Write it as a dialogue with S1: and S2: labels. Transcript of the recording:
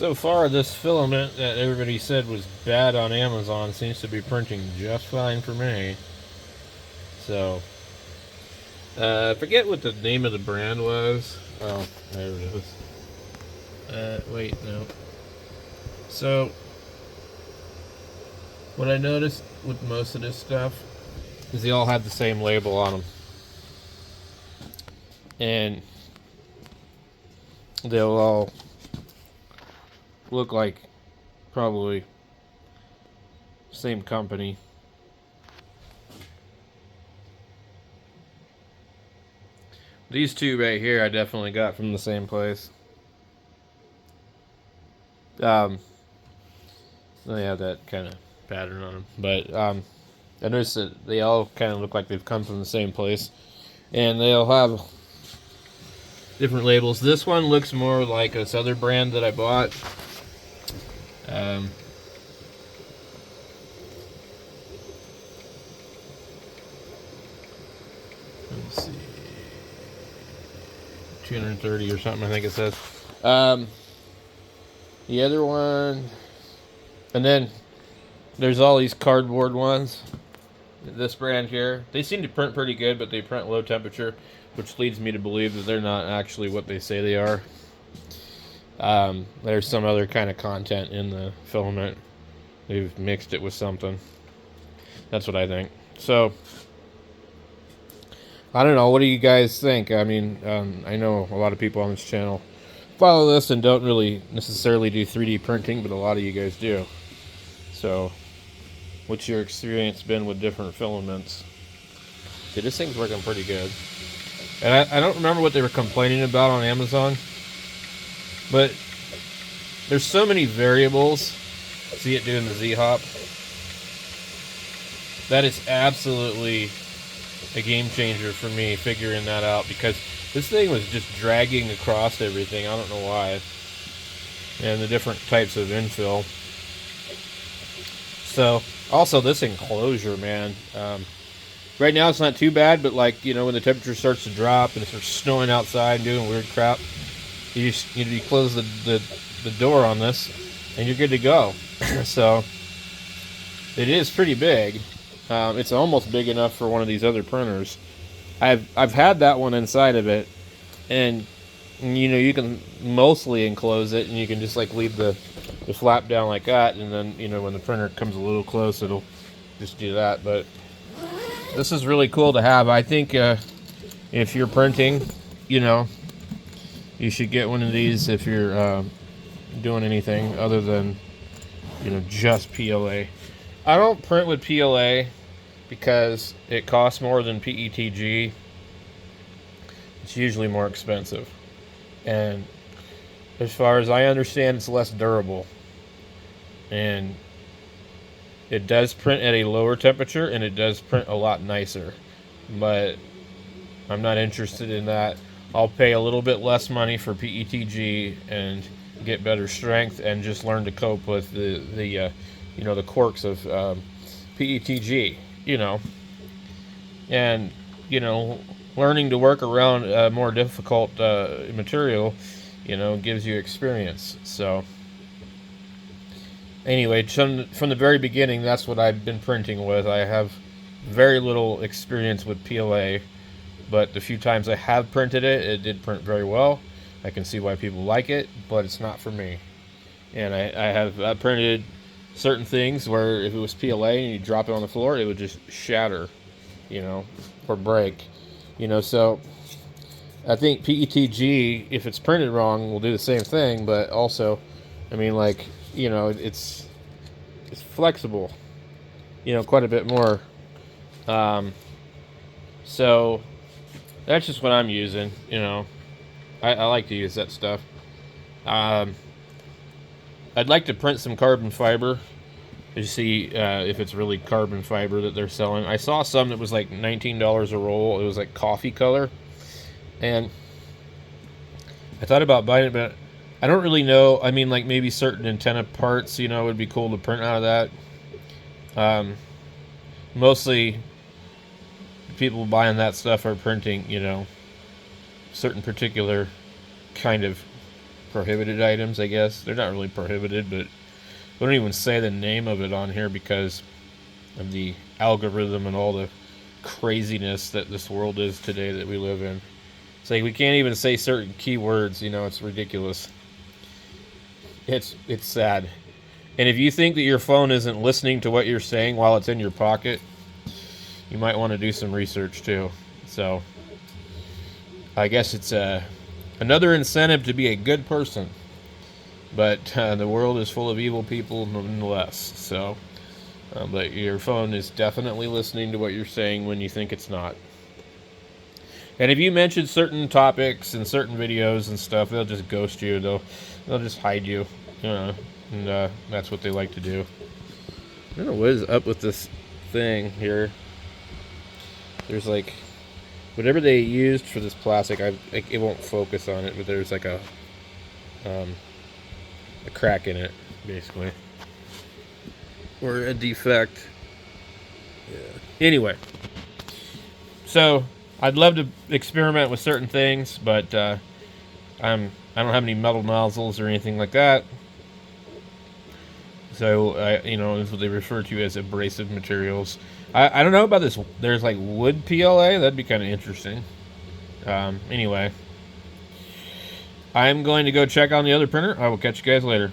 S1: So far, this filament that everybody said was bad on Amazon seems to be printing just fine for me. So, I forget what the name of the brand was. Oh, there it is. Wait, no. So, what I noticed with most of this stuff is they all have the same label on them. And they'll all look like probably same company. These two right here I definitely got from the same place. They have that kind of pattern on them. But I noticed that they all kind of look like they've come from the same place. And they'll have different labels. This one looks more like this other brand that I bought. Let's see. 230 or something, I think it says. The other one, and then there's all these cardboard ones. This brand here, they seem to print pretty good, but they print low temperature, which leads me to believe that they're not actually what they say they are. There's some other kind of content in the filament. They've mixed it with something. That's what I think. So, I don't know. What do you guys think? I mean, I know a lot of people on this channel follow this and don't really necessarily do 3D printing, but a lot of you guys do. So, what's your experience been with different filaments? See, this thing's working pretty good. And I don't remember what they were complaining about on Amazon, but there's so many variables. See it doing the Z-hop. That is absolutely a game changer for me, figuring that out, because this thing was just dragging across everything. I don't know why. And the different types of infill. So, also this enclosure, man. Right now it's not too bad, but like, you know, when the temperature starts to drop and it starts snowing outside and doing weird crap, you close the door on this and you're good to go. So, it is pretty big. It's almost big enough for one of these other printers. I've had that one inside of it, and you know, you can mostly enclose it, and you can just like leave the flap down like that, and then, you know, when the printer comes a little close, it'll just do that. But this is really cool to have. I think if you're printing, you know, you should get one of these if you're doing anything other than, you know, just PLA. I don't print with PLA because it costs more than PETG. It's usually more expensive. And as far as I understand, it's less durable. And it does print at a lower temperature, and it does print a lot nicer. But I'm not interested in that. I'll pay a little bit less money for PETG and get better strength and just learn to cope with the you know, the quirks of PETG, you know. And, you know, learning to work around a more difficult material, you know, gives you experience. So, anyway, from the very beginning, that's what I've been printing with. I have very little experience with PLA, but the few times I have printed it, it did print very well. I can see why people like it, but it's not for me. And I have printed certain things where if it was PLA and you drop it on the floor, it would just shatter, you know, or break, you know. So I think PETG, if it's printed wrong, will do the same thing. But also, I mean, like, you know, it's flexible, you know, quite a bit more. So that's just what I'm using, you know. I like to use that stuff. I'd like to print some carbon fiber to see if it's really carbon fiber that they're selling. I saw some that was like $19 a roll. It was like coffee color. And I thought about buying it, but I don't really know. I mean, like maybe certain antenna parts, you know, would be cool to print out of that. Mostly people buying that stuff are printing, you know, certain particular kind of prohibited items, I guess. They're not really prohibited, but we don't even say the name of it on here because of the algorithm and all the craziness that this world is today that we live in. It's like we can't even say certain keywords, it's ridiculous. It's sad. And if you think that your phone isn't listening to what you're saying while it's in your pocket, you might want to do some research too. So, I guess it's another incentive to be a good person. But the world is full of evil people nonetheless. So, but your phone is definitely listening to what you're saying when you think it's not. And if you mention certain topics and certain videos and stuff, they'll just ghost you. They'll just hide you. And that's what they like to do. I don't know what is up with this thing here. There's like whatever they used for this plastic. It won't focus on it, but there's like a crack in it, basically, or a defect. Yeah. Anyway, so I'd love to experiment with certain things, but I don't have any metal nozzles or anything like that. So, it's what they refer to as abrasive materials. I don't know about this. There's like wood PLA. That'd be kind of interesting. Anyway, I'm going to go check on the other printer. I will catch you guys later.